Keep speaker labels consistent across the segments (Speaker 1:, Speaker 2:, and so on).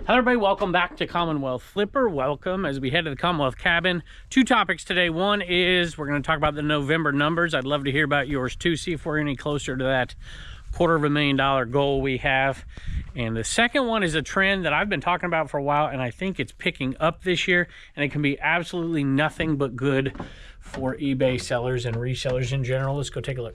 Speaker 1: Hello everybody, welcome back to Commonwealth Flipper. Welcome as we head to the Commonwealth cabin. Two topics today. One is we're going to talk about the November numbers. I'd love to hear about yours too, see if we're any closer to that $250,000 goal we have. And the second one is a trend that I've been talking about for a while, and I think it's picking up this year, and it can be absolutely nothing but good for eBay sellers and resellers in general. Let's go take a look.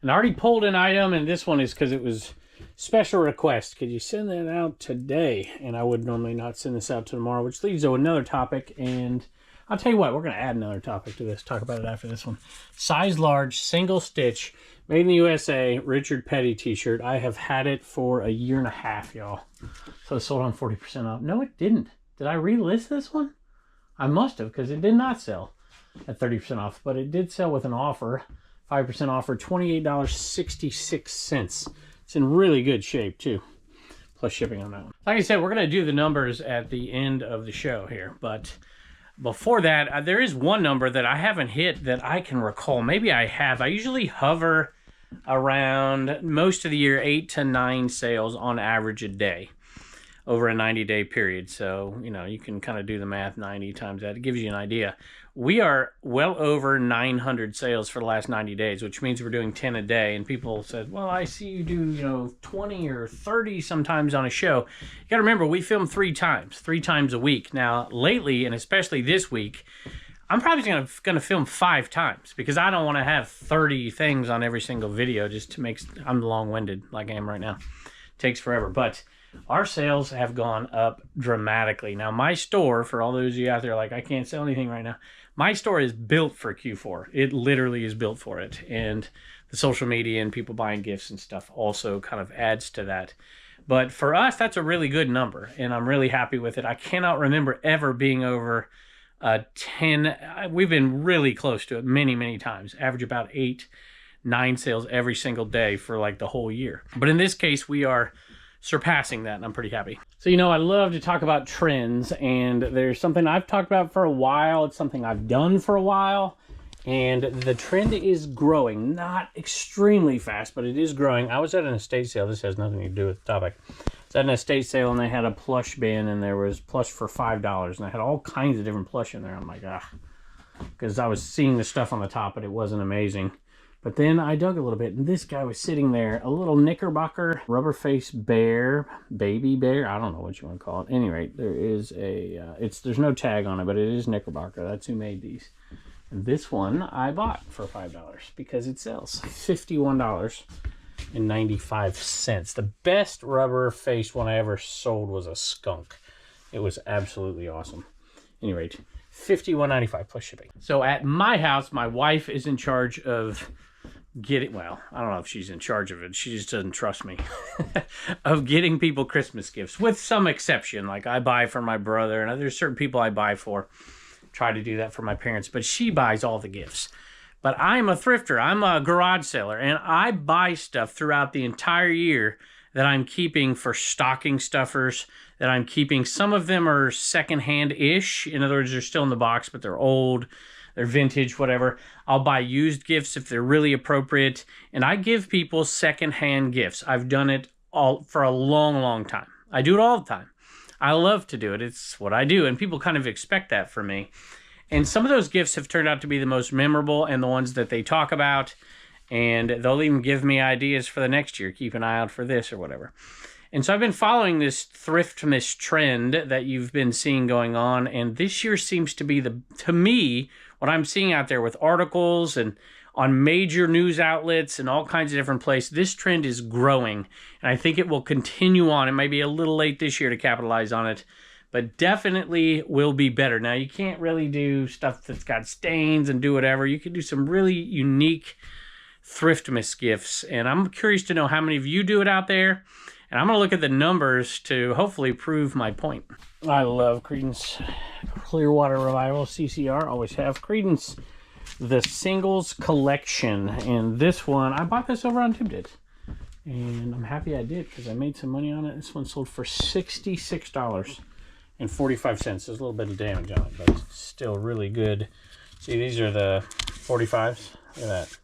Speaker 1: And I already pulled an item, and this one is because it was special request. Could you send that out today? And I would normally not send this out tomorrow, which leads to another topic. And I'll tell you what, we're going to add another topic to this. Talk about it after this one. Size large, single stitch, made in the USA, Richard Petty t-shirt. I have had it for a year and a half, y'all. So it sold on 40% off. No, it didn't. Did I relist this one? I must have, because it did not sell at 30% off, but it did sell with an offer. 5% offer, $28.66. It's in really good shape too, plus shipping on that one. Like I said, we're going to do the numbers at the end of the show here, but before that, there is one number that I haven't hit that I can recall. Maybe I have. I usually hover around most of the year 8 to 9 sales on average a day over a 90-day period. So, you know, you can kind of do the math, 90 times that. It gives you an idea. We are well over 900 sales for the last 90 days, which means we're doing 10 a day. And people said, well, I see you do, 20 or 30 sometimes on a show. You got to remember, we film 3 times a week. Now, lately, and especially this week, I'm probably going to film 5 times because I don't want to have 30 things on every single video just to make, I'm long-winded like I am right now. It takes forever, but our sales have gone up dramatically. Now, my store, for all those of you out there like, I can't sell anything right now, my store is built for Q4. It literally is built for it. And the social media and people buying gifts and stuff also kind of adds to that. But for us, that's a really good number, and I'm really happy with it. I cannot remember ever being over 10. We've been really close to it many, many times. Average about 8, 9 sales every single day for like the whole year. But in this case, we are surpassing that, and I'm pretty happy. So, I love to talk about trends, and there's something I've talked about for a while. It's something I've done for a while, and the trend is growing. Not extremely fast, but it is growing. I was at an estate sale. This has nothing to do with the topic. I was at an estate sale, and they had a plush bin, and there was plush for $5, and I had all kinds of different plush in there. I'm like, because I was seeing the stuff on the top, but it wasn't amazing. But then I dug a little bit, and this guy was sitting there, a little knickerbocker, rubber face bear, baby bear, I don't know what you want to call it. At any rate, there is there's no tag on it, but it is Knickerbocker. That's who made these. And this one I bought for $5 because it sells $51.95. The best rubber face one I ever sold was a skunk. It was absolutely awesome. At any rate, $51.95 plus shipping. So at my house, my wife is in charge of well, I don't know if she's in charge of it. She just doesn't trust me. Of getting people Christmas gifts, with some exception. Like I buy for my brother, and there's certain people I buy for. Try to do that for my parents, but she buys all the gifts. But I'm a thrifter. I'm a garage seller, and I buy stuff throughout the entire year that I'm keeping for stocking stuffers, that I'm keeping. Some of them are secondhand-ish. In other words, they're still in the box, but they're old. They're vintage, whatever. I'll buy used gifts if they're really appropriate. And I give people secondhand gifts. I've done it all for a long, long time. I do it all the time. I love to do it. It's what I do. And people kind of expect that from me. And some of those gifts have turned out to be the most memorable and the ones that they talk about. And they'll even give me ideas for the next year. Keep an eye out for this or whatever. And so I've been following this Thriftmas trend that you've been seeing going on. And this year seems to be, to me, what I'm seeing out there with articles and on major news outlets and all kinds of different places. This trend is growing. And I think it will continue on. It may be a little late this year to capitalize on it, but definitely will be better. Now, you can't really do stuff that's got stains and do whatever. You can do some really unique Thriftmas gifts. And I'm curious to know how many of you do it out there. And I'm going to look at the numbers to hopefully prove my point. I love Creedence Clearwater Revival, CCR. Always have. Creedence, the Singles Collection. And this one, I bought this over on Tibdit. And I'm happy I did because I made some money on it. This one sold for $66. and 45 cents. There's a little bit of damage on it, but it's still really good. See, these are the 45s. Look at that.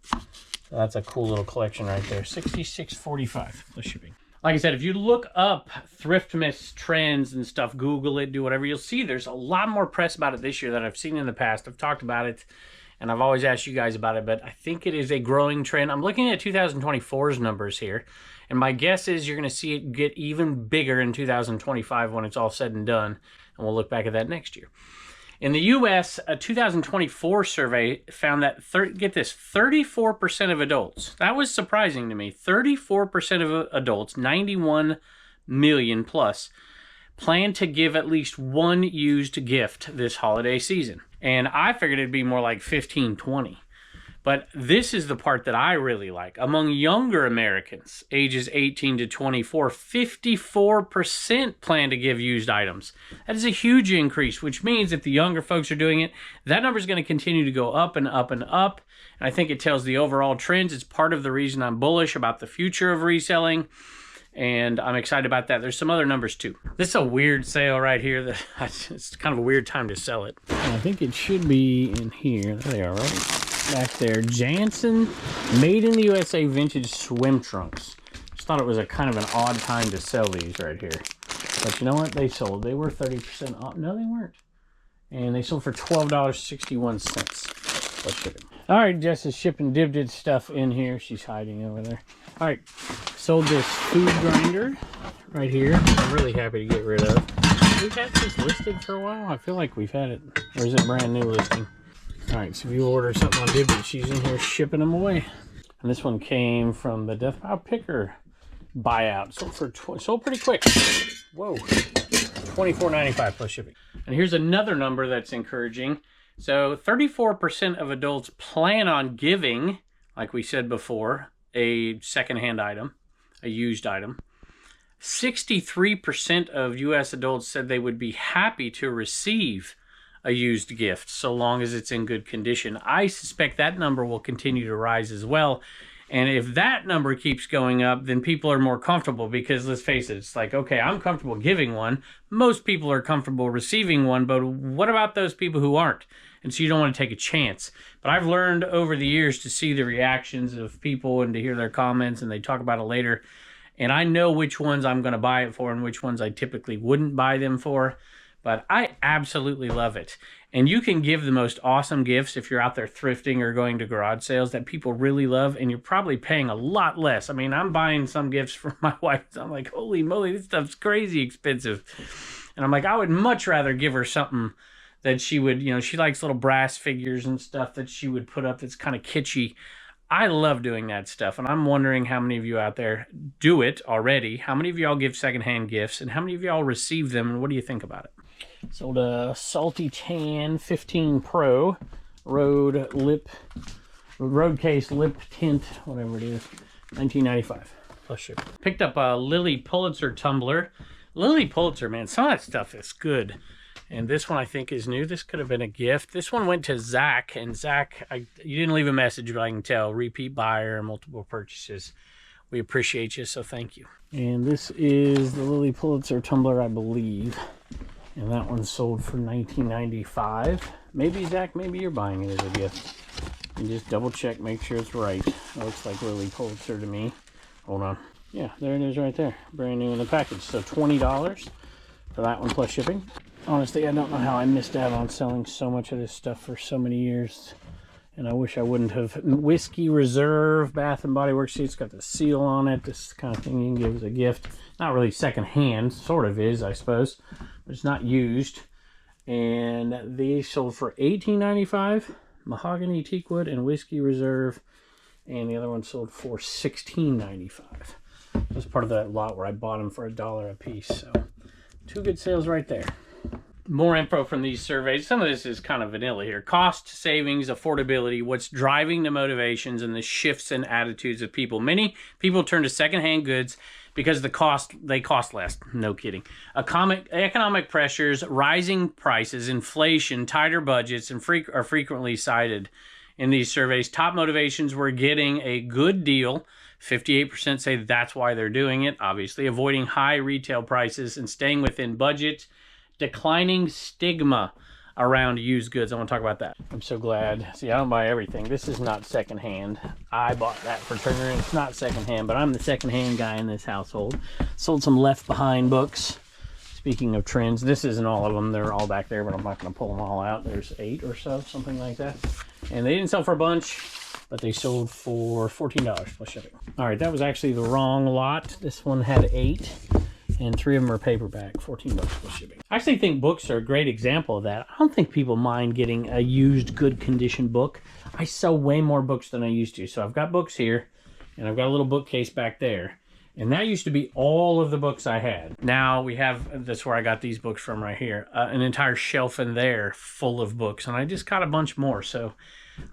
Speaker 1: So that's a cool little collection right there. $66.45 plus shipping. Like I said, if you look up Thriftmas trends and stuff, Google it, do whatever, you'll see there's a lot more press about it this year than I've seen in the past. I've talked about it, and I've always asked you guys about it, but I think it is a growing trend. I'm looking at 2024's numbers here, and my guess is you're going to see it get even bigger in 2025 when it's all said and done, and we'll look back at that next year. In the U.S., a 2024 survey found that, get this, 34% of adults, that was surprising to me, 34% of adults, 91 million plus, plan to give at least one used gift this holiday season. And I figured it'd be more like 15, 20. But this is the part that I really like. Among younger Americans, ages 18 to 24, 54% plan to give used items. That is a huge increase, which means if the younger folks are doing it, that number is going to continue to go up and up and up. And I think it tells the overall trends. It's part of the reason I'm bullish about the future of reselling. And I'm excited about that. There's some other numbers too. This is a weird sale right here. That it's kind of a weird time to sell it. I think it should be in here. There they are, right? Back there, Jansen Made in the USA Vintage Swim Trunks. Just thought it was a kind of an odd time to sell these right here. But you know what? They sold. They were 30% off. No, they weren't. And they sold for $12.61 plus shipping. All right, Jess is shipping Divdid stuff in here. She's hiding over there. All right, sold this food grinder right here. I'm really happy to get rid of. We've had this listed for a while. I feel like we've had it. Or is it brand new listing? All right, so if you order something on Divdid, she's in here shipping them away. And this one came from the Death Pile Picker buyout. Sold pretty quick. Whoa, $24.95 plus shipping. And here's another number that's encouraging. So 34% of adults plan on giving, like we said before, a secondhand item, a used item. 63% of U.S. adults said they would be happy to receive a used gift so long as it's in good condition. I suspect that number will continue to rise as well. And if that number keeps going up, then people are more comfortable because let's face it, it's like, okay, I'm comfortable giving one. Most people are comfortable receiving one, but what about those people who aren't? And so you don't want to take a chance. But I've learned over the years to see the reactions of people and to hear their comments, and they talk about it later. And I know which ones I'm going to buy it for and which ones I typically wouldn't buy them for. But I absolutely love it. And you can give the most awesome gifts if you're out there thrifting or going to garage sales that people really love, and you're probably paying a lot less. I mean, I'm buying some gifts for my wife. I'm like, holy moly, this stuff's crazy expensive. And I'm like, I would much rather give her something that she would, you know, she likes little brass figures and stuff that she would put up that's kind of kitschy. I love doing that stuff, and I'm wondering how many of you out there do it already. How many of y'all give secondhand gifts, and how many of y'all receive them, and what do you think about it? Sold a Salty Tan 15 Pro road case lip tint, whatever it is, $19.95 plus shipping. Picked up a Lily Pulitzer tumbler. Lily Pulitzer, man, some of that stuff is good. And this one I think is new. This could have been a gift. This one went to Zach, and Zach, you didn't leave a message, but I can tell. Repeat buyer, multiple purchases. We appreciate you, so thank you. And this is the Lily Pulitzer tumbler, I believe. And that one sold for $19.95. Maybe, Zach, maybe you're buying it as a gift. And just double check, make sure it's right. It looks like Lily Pulitzer to me. Hold on. Yeah, there it is right there. Brand new in the package. So $20 for that one plus shipping. Honestly, I don't know how I missed out on selling so much of this stuff for so many years. And I wish I wouldn't have. Whiskey Reserve Bath & Body Works. See, it's got the seal on it. This kind of thing you can give as a gift. Not really secondhand. Sort of is, I suppose. But it's not used. And they sold for $18.95. Mahogany Teakwood and Whiskey Reserve. And the other one sold for $16.95. It was part of that lot where I bought them for $1 a piece. So, two good sales right there. More info from these surveys. Some of this is kind of vanilla here. Cost, savings, affordability, what's driving the motivations and the shifts in attitudes of people. Many people turn to secondhand goods because they cost less. No kidding. Economic pressures, rising prices, inflation, tighter budgets, and are frequently cited in these surveys. Top motivations were getting a good deal. 58% say that's why they're doing it. Obviously, avoiding high retail prices and staying within budget. declining stigma around used goods. I want to talk about that. I'm so glad. See, I don't buy everything. This is not secondhand. I bought that for Turner. It's not secondhand, but I'm the secondhand guy in this household. Sold some Left Behind books. Speaking of trends, this isn't all of them. They're all back there, but I'm not going to pull them all out. There's 8 or so, something like that. And they didn't sell for a bunch, but they sold for $14 plus shipping. All right, that was actually the wrong lot. This one had 8, and 3 of them are paperback, $14 plus shipping. I actually think books are a great example of that. I don't think people mind getting a used, good condition book. I sell way more books than I used to. So I've got books here, and I've got a little bookcase back there. And that used to be all of the books I had. Now we have, that's where I got these books from right here, an entire shelf in there full of books. And I just got a bunch more. So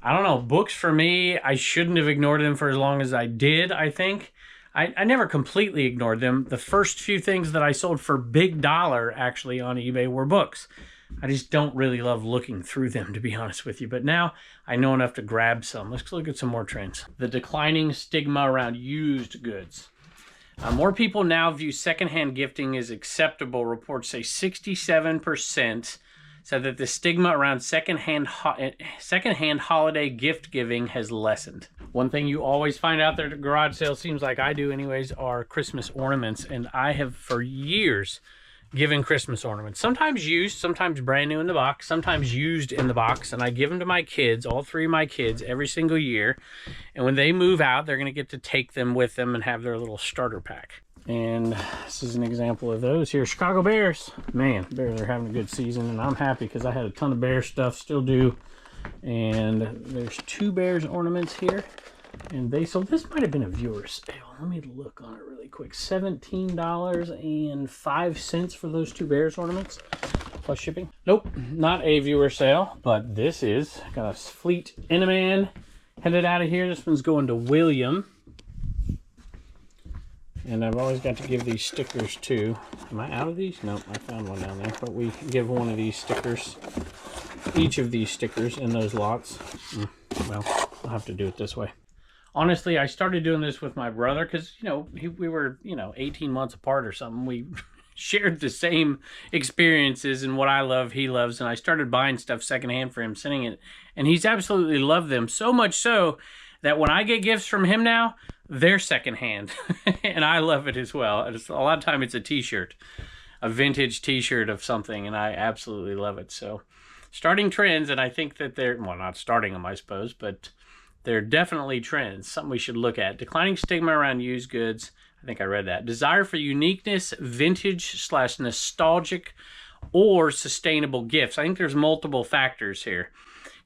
Speaker 1: I don't know, books for me, I shouldn't have ignored them for as long as I did, I think. I never completely ignored them. The first few things that I sold for big dollar actually on eBay were books. I just don't really love looking through them, to be honest with you. But now I know enough to grab some. Let's look at some more trends. The declining stigma around used goods. More people now view secondhand gifting as acceptable. Reports say 67% said that the stigma around secondhand holiday gift giving has lessened. One thing you always find out there at garage sales, seems like I do anyways, are Christmas ornaments. And I have for years given Christmas ornaments. Sometimes used, sometimes brand new in the box, sometimes used in the box. And I give them to my kids, all 3 of my kids, every single year. And when they move out, they're going to get to take them with them and have their little starter pack. And this is an example of those here. Chicago Bears. Man, Bears are having a good season, and I'm happy because I had a ton of Bears stuff, still do. And there's 2 Bears ornaments here. And they sold, this might have been a viewer sale. Let me look on it really quick. $17.05 for those 2 Bears ornaments plus shipping. Nope, not a viewer sale, but this is. Got a Fleet Inaman headed out of here. This one's going to William. And I've always got to give these stickers too. Am I out of these? Nope, I found one down there. But we give one of these stickers, each of these stickers in those lots. Well, I'll have to do it this way. Honestly, I started doing this with my brother because, you know, we were, 18 months apart or something. We shared the same experiences, and what I love, he loves. And I started buying stuff secondhand for him, sending it. And he's absolutely loved them. So much so that when I get gifts from him now, they're secondhand. And I love it as well. And a lot of time it's a t-shirt, a vintage t-shirt of something. And I absolutely love it. So starting trends, and I think that they're, well, not starting them, I suppose, but they're definitely trends, something we should look at. Declining stigma around used goods. I think I read that. Desire for uniqueness, vintage/nostalgic, or sustainable gifts. I think there's multiple factors here.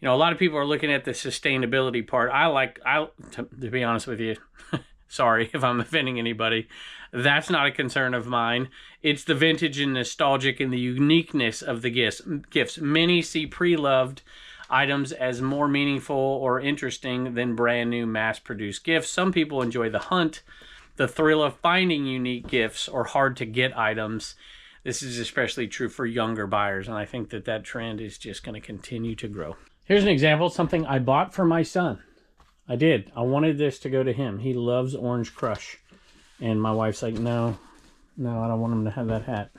Speaker 1: You know, a lot of people are looking at the sustainability part. To be honest with you, sorry if I'm offending anybody, that's not a concern of mine. It's the vintage and nostalgic and the uniqueness of the gifts. Many see pre-loved items as more meaningful or interesting than brand new mass-produced gifts. Some people enjoy the hunt, the thrill of finding unique gifts or hard-to-get items. This is especially true for younger buyers, and I think that that trend is just going to continue to grow. Here's an example of something I bought for my son. I did. I wanted this to go to him. He loves Orange Crush. And my wife's like, no, I don't want him to have that hat.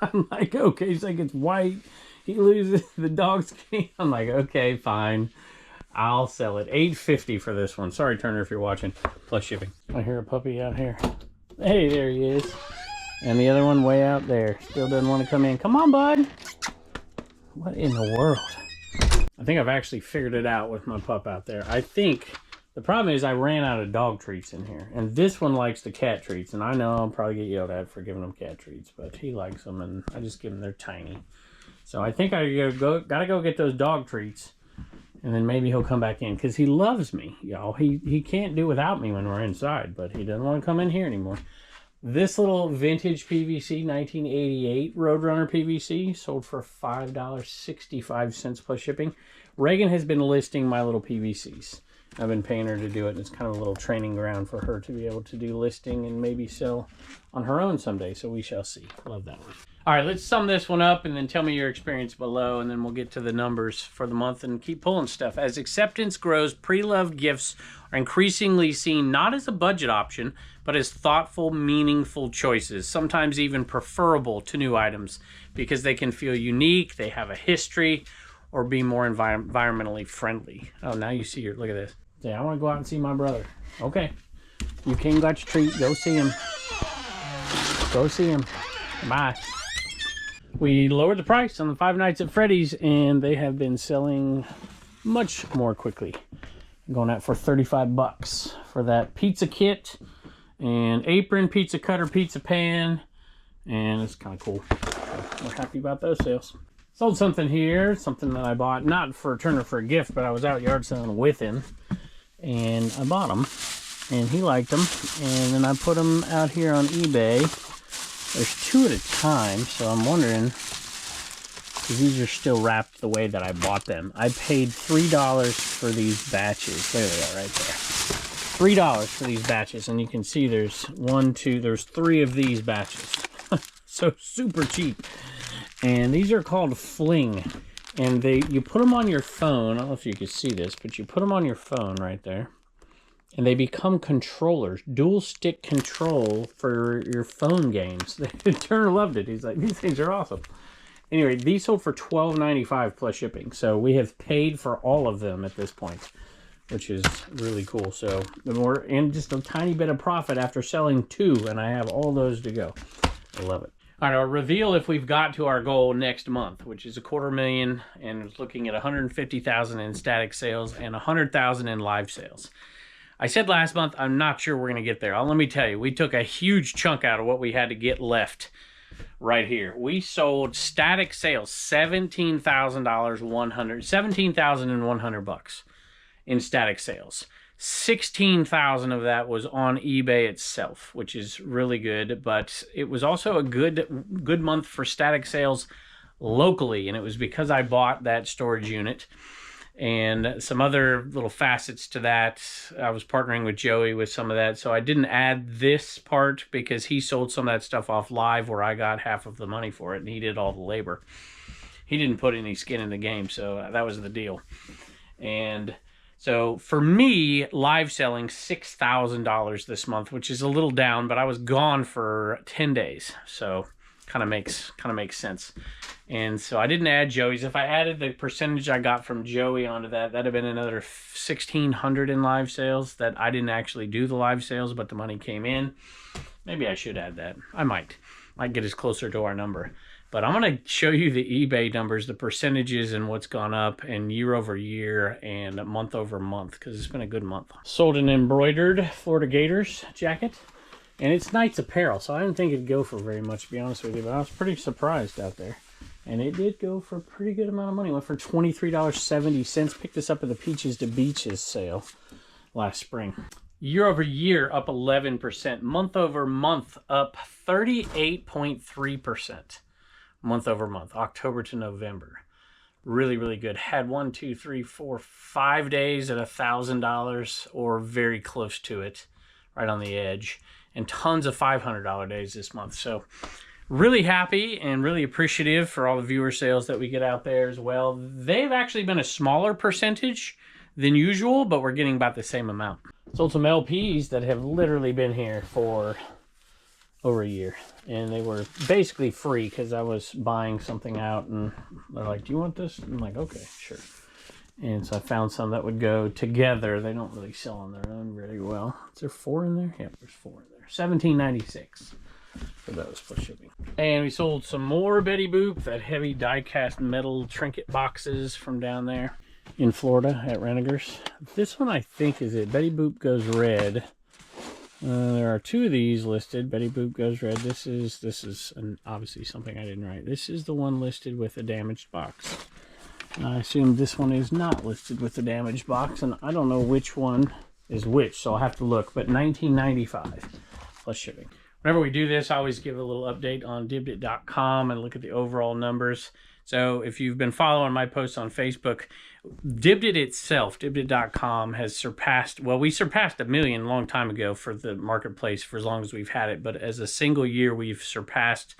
Speaker 1: I'm like, okay. He's like, it's white. He loses the dog skin. I'm like, okay, fine. I'll sell it. $8.50 for this one. Sorry, Turner, if you're watching. Plus shipping. I hear a puppy out here. Hey, there he is. And the other one way out there. Still doesn't want to come in. Come on, bud. What in the world? I think I've actually figured it out with my pup out there. I think the problem is I ran out of dog treats in here. And this one likes the cat treats. And I know I'll probably get yelled at for giving him cat treats. But he likes them, and I just give them. They're tiny. So I think I gotta go get those dog treats, and then maybe he'll come back in because he loves me, y'all. He can't do without me when we're inside, but he doesn't want to come in here anymore. This little vintage PVC 1988 Roadrunner PVC sold for $5.65 plus shipping. Reagan has been listing my little PVCs. I've been paying her to do it, and it's kind of a little training ground for her to be able to do listing and maybe sell on her own someday, so we shall see. Love that one. All right, let's sum this one up and then tell me your experience below, and then we'll get to the numbers for the month and keep pulling stuff. As acceptance grows, pre-loved gifts are increasingly seen not as a budget option, but as thoughtful, meaningful choices, sometimes even preferable to new items because they can feel unique, they have a history, or be more environmentally friendly. Oh, now you see your, look at this. Yeah, I want to go out and see my brother. Okay, you came, got your treat, go see him. Go see him. Bye. We lowered the price on the Five Nights at Freddy's, and they have been selling much more quickly. I'm going out for 35 bucks for that pizza kit and apron, pizza cutter, pizza pan, and it's kind of cool. So we're happy about those sales. Sold something here, something that I bought, not for Turner for a gift, but I was out yard selling with him, and I bought them, and he liked them, and then I put them out here on eBay. There's 2 at a time, so I'm wondering, because these are still wrapped the way that I bought them. I paid $3 for these batches. There they are right there. $3 for these batches, and you can see there's 1, 2, there's 3 of these batches. So super cheap. And these are called Fling. And you put them on your phone. I don't know if you can see this, but you put them on your phone right there. And they become controllers, dual stick control for your phone games. Turner loved it. He's like, these things are awesome. Anyway, these sold for $12.95 plus shipping. So we have paid for all of them at this point, which is really cool. So we're in just a tiny bit of profit after selling 2, and I have all those to go. I love it. All right, I'll reveal if we've got to our goal next month, which is $250,000, and it's looking at $150,000 in static sales and $100,000 in live sales. I said last month, I'm not sure we're going to get there. Let me tell you, we took a huge chunk out of what we had to get left right here. We sold static sales, $17,100 bucks in static sales. 16,000 of that was on eBay itself, which is really good, but it was also a good month for static sales locally, and it was because I bought that storage unit. And some other little facets to that. I was partnering with Joey with some of that, so I didn't add this part because he sold some of that stuff off live where I got half of the money for it, and he did all the labor. He didn't put any skin in the game, so that was the deal. And so for me, live selling $6,000 this month, which is a little down, but I was gone for 10 days, so kind of makes sense. And so I didn't add Joey's. If I added the percentage I got from Joey onto that, that'd have been another $1,600 in live sales. That I didn't actually do the live sales, but the money came in. Maybe I should add that. I might get us closer to our number. But I'm going to show you the eBay numbers, the percentages and what's gone up and year over year and month over month, because it's been a good month. Sold an embroidered Florida Gators jacket. And it's Knights apparel, so I didn't think it'd go for very much, to be honest with you, but I was pretty surprised out there. And it did go for a pretty good amount of money. It went for $23.70. Picked this up at the Peaches to Beaches sale last spring. Year over year, up 11%. Month over month, up 38.3%. Month over month, October to November. Really, really good. Had 5 days at $1,000 or very close to it, right on the edge. And tons of $500 days this month. So really happy and really appreciative for all the viewer sales that we get out there as well. They've actually been a smaller percentage than usual, but we're getting about the same amount. Sold some LPs that have literally been here for over a year. And they were basically free because I was buying something out and they're like, do you want this? I'm like, okay, sure. And so I found some that would go together. They don't really sell on their own very well. Is there 4 in there? Yep, there's 4 in there. $17.96 for those plus shipping. And we sold some more Betty Boop, that heavy die-cast metal trinket boxes from down there in Florida at Renegers. This one I think is it. Betty Boop Goes Red. There are 2 of these listed. Betty Boop Goes Red. This is obviously something I didn't write. This is the one listed with a damaged box. I assume this one is not listed with the damaged box, and I don't know which one is which, so I'll have to look, but $19.95 plus shipping. Whenever we do this, I always give a little update on dibdit.com and look at the overall numbers. So if you've been following my posts on Facebook, Dibdit itself, Dibdit.com, has surpassed, well, we surpassed 1 million a long time ago for the marketplace for as long as we've had it. But as a single year, we've surpassed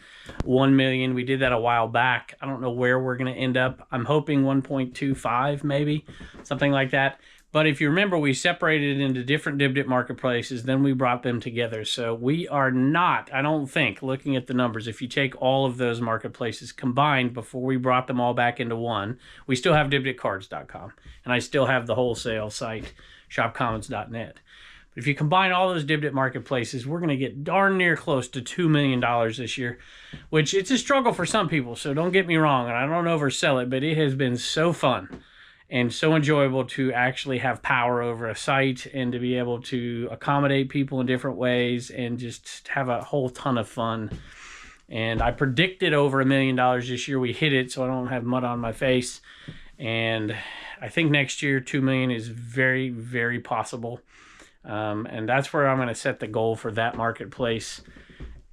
Speaker 1: 1 million. We did that a while back. I don't know where we're going to end up. I'm hoping 1.25, maybe, something like that. But if you remember, we separated it into different Dibdit marketplaces, then we brought them together. So we are not, I don't think, looking at the numbers, if you take all of those marketplaces combined before we brought them all back into one, we still have dibditcards.com, and I still have the wholesale site, shopcommons.net. But if you combine all those Dibdit marketplaces, we're going to get darn near close to $2 million this year, which it's a struggle for some people, so don't get me wrong, and I don't oversell it, but it has been so fun and so enjoyable to actually have power over a site and to be able to accommodate people in different ways and just have a whole ton of fun. And I predicted over $1 million this year. We hit it, so I don't have mud on my face. And I think next year, 2 million is very, very possible. And that's where I'm going to set the goal for that marketplace.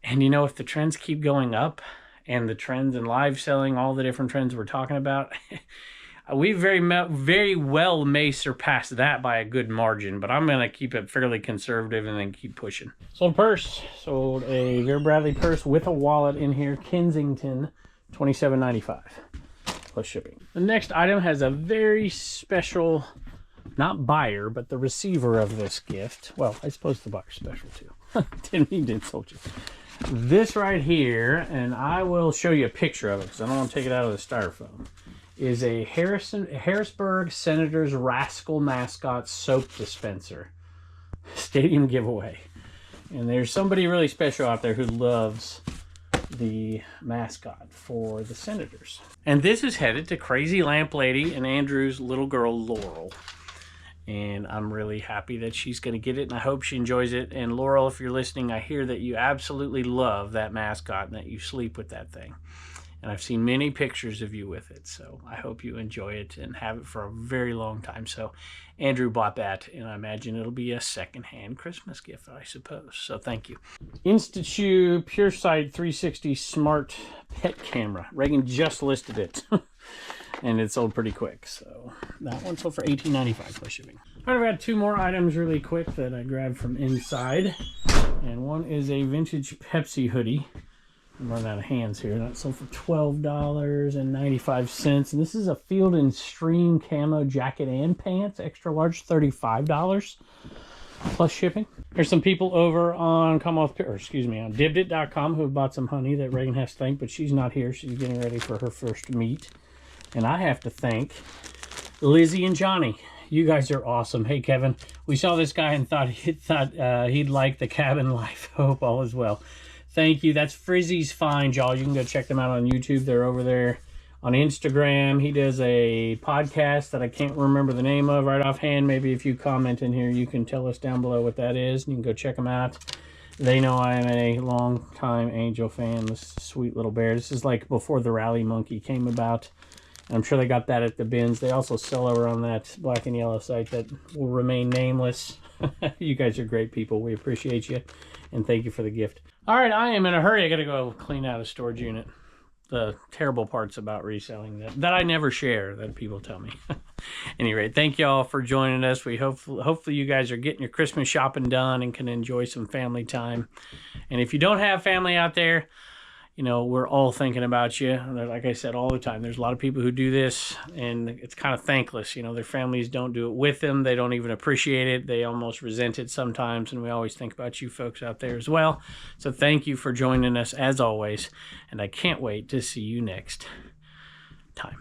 Speaker 1: And you know, if the trends keep going up and the trends in live selling, all the different trends we're talking about, we very well may surpass that by a good margin, but I'm going to keep it fairly conservative and then keep pushing. Sold purse. Sold a Vera Bradley purse with a wallet in here. Kensington, $27.95 plus shipping. The next item has a very special, not buyer, but the receiver of this gift. Well, I suppose the buyer's special too. Didn't mean to insult you. This right here, and I will show you a picture of it because I don't want to take it out of the styrofoam, is a Harrisburg Senators Rascal Mascot Soap Dispenser Stadium giveaway. And there's somebody really special out there who loves the mascot for the Senators. And this is headed to Crazy Lamp Lady and Andrew's little girl, Laurel. And I'm really happy that she's going to get it, and I hope she enjoys it. And Laurel, if you're listening, I hear that you absolutely love that mascot and that you sleep with that thing. And I've seen many pictures of you with it, so I hope you enjoy it and have it for a very long time. So Andrew bought that, and I imagine it'll be a secondhand Christmas gift, I suppose. So thank you. Institute Pure Sight 360 Smart Pet Camera. Reagan just listed it, and it sold pretty quick. So that one sold for $18.95 plus shipping. All right, I've got two more items really quick that I grabbed from inside, and one is a vintage Pepsi hoodie. I'm running out of hands here. That sold for $12.95. And this is a Field and Stream camo jacket and pants, extra large, $35 plus shipping. There's some people over on Commonwealth, or excuse me, on Dibdit.com who have bought some honey that Reagan has to thank, but she's not here. She's getting ready for her first meet. And I have to thank Lizzie and Johnny. You guys are awesome. Hey, Kevin, we saw this guy and thought he'd like the cabin life. Hope all is well. Thank you. That's Frizzy's Find, y'all. You can go check them out on YouTube. They're over there on Instagram. He does a podcast that I can't remember the name of right offhand. Maybe if you comment in here, you can tell us down below what that is. You can go check them out. They know I am a long-time Angel fan. This sweet little bear. This is like before the Rally Monkey came about. I'm sure they got that at the bins. They also sell over on that black and yellow site that will remain nameless. You guys are great people. We appreciate you, and thank you for the gift. All right, I am in a hurry. I got to go clean out a storage unit. The terrible parts about reselling that I never share, that people tell me. Anyway, thank you all for joining us. We hopefully you guys are getting your Christmas shopping done and can enjoy some family time. And if you don't have family out there, you know, we're all thinking about you. Like I said all the time, there's a lot of people who do this, and it's kind of thankless. You know, their families don't do it with them. They don't even appreciate it. They almost resent it sometimes, and we always think about you folks out there as well. So thank you for joining us as always, and I can't wait to see you next time.